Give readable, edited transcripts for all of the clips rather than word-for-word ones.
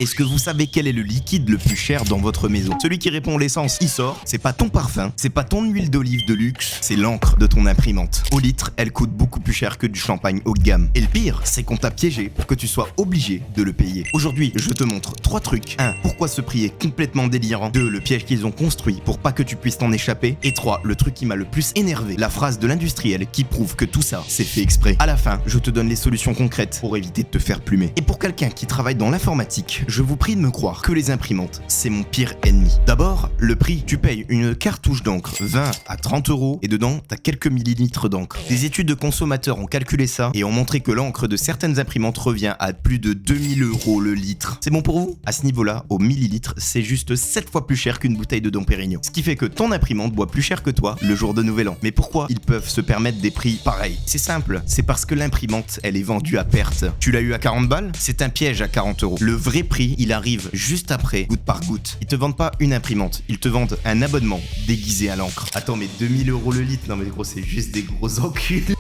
Est-ce que vous savez quel est le liquide le plus cher dans votre maison? Celui qui répond l'essence, il sort. C'est pas ton parfum, c'est pas ton huile d'olive de luxe, c'est l'encre de ton imprimante. Au litre, elle coûte beaucoup plus cher que du champagne haut de gamme. Et le pire, c'est qu'on t'a piégé pour que tu sois obligé de le payer. Aujourd'hui, je te montre 3 trucs. 1. Pourquoi ce prix est complètement délirant. 2. Le piège qu'ils ont construit pour pas que tu puisses t'en échapper. Et 3. Le truc qui m'a le plus énervé. La phrase de l'industriel qui prouve que tout ça, c'est fait exprès. À la fin, je te donne les solutions concrètes pour éviter de te faire plumer. Et pour quelqu'un qui travaille dans l'informatique, je vous prie de me croire que les imprimantes, c'est mon pire ennemi. D'abord, le prix. Tu payes une cartouche d'encre 20 à 30 € et dedans, t'as quelques millilitres d'encre. Des études de consommateurs ont calculé ça et ont montré que l'encre de certaines imprimantes revient à plus de 2000 € le litre. C'est bon pour vous? À ce niveau-là, au millilitre, c'est juste 7 fois plus cher qu'une bouteille de Dom Pérignon. Ce qui fait que ton imprimante boit plus cher que toi le jour de Nouvel An. Mais pourquoi ils peuvent se permettre des prix pareils? C'est simple, c'est parce que l'imprimante, elle est vendue à perte. Tu l'as eu à 40 balles? C'est un piège à 40 €. Le vrai prix, il arrive juste après, goutte par goutte. Ils te vendent pas une imprimante, ils te vendent un abonnement déguisé à l'encre. Attends, mais 2000 € le litre? Non mais gros, c'est juste des gros enculs.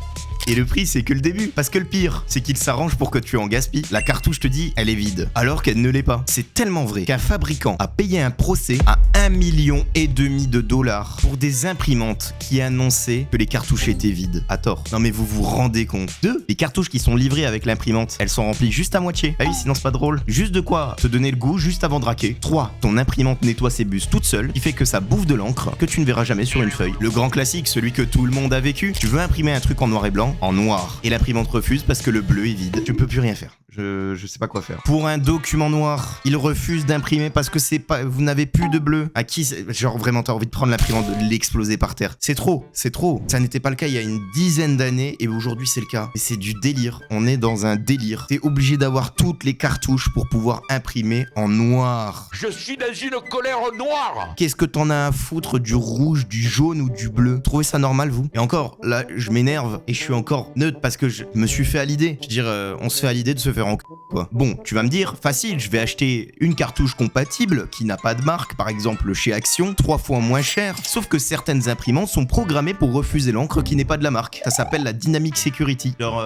Et le prix, c'est que le début. Parce que le pire, c'est qu'il s'arrange pour que tu en gaspilles. La cartouche te dit, elle est vide. Alors qu'elle ne l'est pas. C'est tellement vrai qu'un fabricant a payé un procès à 1,5 million de dollars pour des imprimantes qui annonçaient que les cartouches étaient vides. À tort. Non mais vous vous rendez compte? 2. Les cartouches qui sont livrées avec l'imprimante, elles sont remplies juste à moitié. Ah oui, sinon c'est pas drôle. Juste de quoi te donner le goût juste avant de raquer. 3. Ton imprimante nettoie ses bus toute seule, qui fait que ça bouffe de l'encre que tu ne verras jamais sur une feuille. Le grand classique, celui que tout le monde a vécu. Tu veux imprimer un truc en noir et blanc, en noir. Et l'imprimante refuse parce que le bleu est vide. Tu ne peux plus rien faire. Je sais pas quoi faire. Pour un document noir, il refuse d'imprimer parce que c'est pas, vous n'avez plus de bleu. À qui genre vraiment t'as envie de prendre l'imprimante, de l'exploser par terre. C'est trop, c'est trop. Ça n'était pas le cas il y a une dizaine d'années et aujourd'hui c'est le cas. Et c'est du délire. On est dans un délire. T'es obligé d'avoir toutes les cartouches pour pouvoir imprimer en noir. Je suis dans une colère noire. Qu'est-ce que t'en as à foutre du rouge, du jaune ou du bleu? Trouvez ça normal vous? Et encore, là je m'énerve et je suis encore neutre parce que je me suis fait à l'idée. Je veux dire, on se fait à l'idée de se faire en quoi. Bon, tu vas me dire, facile, je vais acheter une cartouche compatible qui n'a pas de marque, par exemple chez Action, 3 fois moins cher. Sauf que certaines imprimantes sont programmées pour refuser l'encre qui n'est pas de la marque. Ça s'appelle la Dynamic Security. Genre,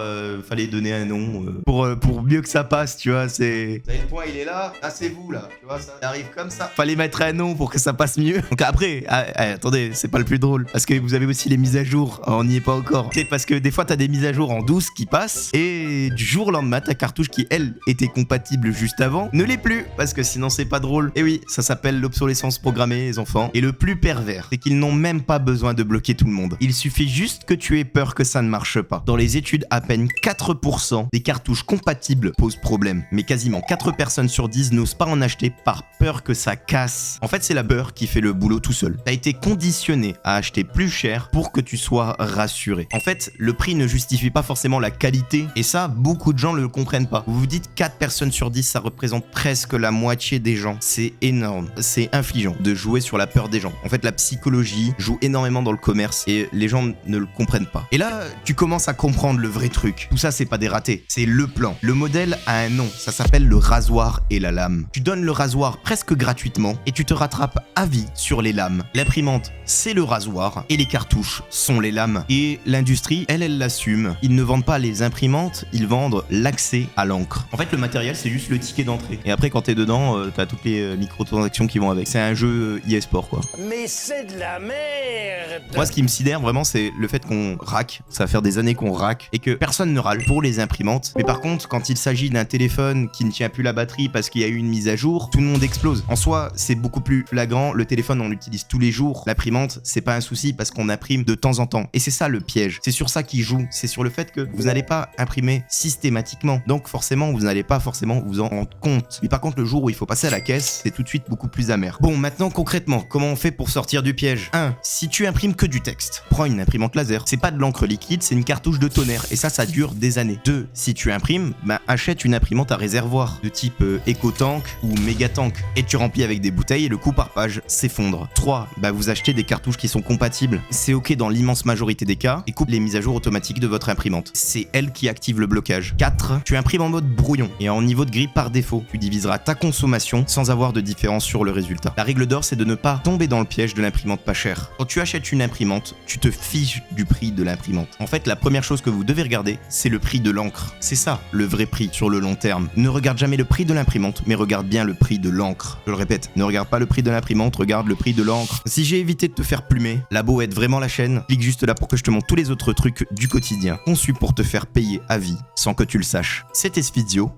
fallait donner un nom pour mieux que ça passe, tu vois, c'est... Vous savez, le point, il est là, là c'est vous, là, tu vois, ça arrive comme ça. Fallait mettre un nom pour que ça passe mieux. Donc après, attendez, c'est pas le plus drôle, parce que vous avez aussi les mises à jour, on n'y est pas encore. C'est parce que des fois, t'as des mises à jour en douce qui passent, et du jour au lendemain, ta cartouche qui, elle, était compatible juste avant, ne l'est plus, parce que sinon c'est pas drôle. Et oui, ça s'appelle l'obsolescence programmée, les enfants. Et le plus pervers, c'est qu'ils n'ont même pas besoin de bloquer tout le monde. Il suffit juste que tu aies peur que ça ne marche pas. Dans les études, à peine 4% des cartouches compatibles posent problème, mais quasiment 4 personnes sur 10 n'osent pas en acheter par peur que ça casse. En fait, c'est la peur qui fait le boulot tout seul. T'as été conditionné à acheter plus cher pour que tu sois rassuré. En fait, le prix ne justifie pas forcément la qualité, et ça, beaucoup de gens ne le comprennent pas. Vous vous dites 4 personnes sur 10, ça représente presque la moitié des gens. C'est énorme. C'est infligeant de jouer sur la peur des gens. En fait, la psychologie joue énormément dans le commerce et les gens ne le comprennent pas. Et là, tu commences à comprendre le vrai truc. Tout ça, c'est pas des ratés. C'est le plan. Le modèle a un nom. Ça s'appelle le rasoir et la lame. Tu donnes le rasoir presque gratuitement et tu te rattrapes à vie sur les lames. L'imprimante, c'est le rasoir et les cartouches sont les lames. Et l'industrie, elle l'assume. Ils ne vendent pas les imprimantes, ils vendent l'accès à l'encre. En fait, le matériel, c'est juste le ticket d'entrée. Et après, quand t'es dedans, t'as toutes les microtransactions qui vont avec. C'est un jeu e-sport, quoi. Mais c'est de la merde. Moi, ce qui me sidère vraiment, c'est le fait qu'on rack. Ça va faire des années qu'on rack et que personne ne râle pour les imprimantes. Mais par contre, quand il s'agit d'un téléphone qui ne tient plus la batterie parce qu'il y a eu une mise à jour, tout le monde explose. En soi, c'est beaucoup plus flagrant. Le téléphone, on l'utilise tous les jours. L'imprimante, c'est pas un souci parce qu'on imprime de temps en temps. Et c'est ça le piège. C'est sur ça qu'il joue. C'est sur le fait que vous n'allez pas imprimer systématiquement. Donc forcément, vous n'allez pas forcément vous en rendre compte. Mais par contre, le jour où il faut passer à la caisse, c'est tout de suite beaucoup plus amer. Bon, maintenant concrètement, comment on fait pour sortir du piège? 1. Si tu imprimes que du texte, prends une imprimante laser. C'est pas de l'encre liquide, c'est une cartouche de tonnerre. Et ça dure des années. 2. Si tu imprimes, achète une imprimante à réservoir de type EcoTank ou Megatank. Et tu remplis avec des bouteilles et le coût par page s'effondre. 3. Vous achetez des cartouches qui sont compatibles. C'est ok dans l'immense majorité des cas et coupe les mises à jour automatiques de votre imprimante. C'est elle qui active le blocage. 4. Tu imprimes en mode brouillon et en niveau de gris par défaut. Tu diviseras ta consommation sans avoir de différence sur le résultat. La règle d'or, c'est de ne pas tomber dans le piège de l'imprimante pas chère. Quand tu achètes une imprimante, tu te fiches du prix de l'imprimante. En fait, la première chose que vous devez regarder, c'est le prix de l'encre. C'est ça, le vrai prix sur le long terme. Ne regarde jamais le prix de l'imprimante, mais regarde bien le prix de l'encre. Je le répète, ne regarde pas le prix de l'imprimante, regarde le prix de l'encre. Si j'ai évité de te faire plumer, Labo aide vraiment la chaîne. Clique juste là pour que je te montre tous les autres trucs du quotidien conçus pour te faire payer à vie sans que tu le saches. C'était ce vidéo.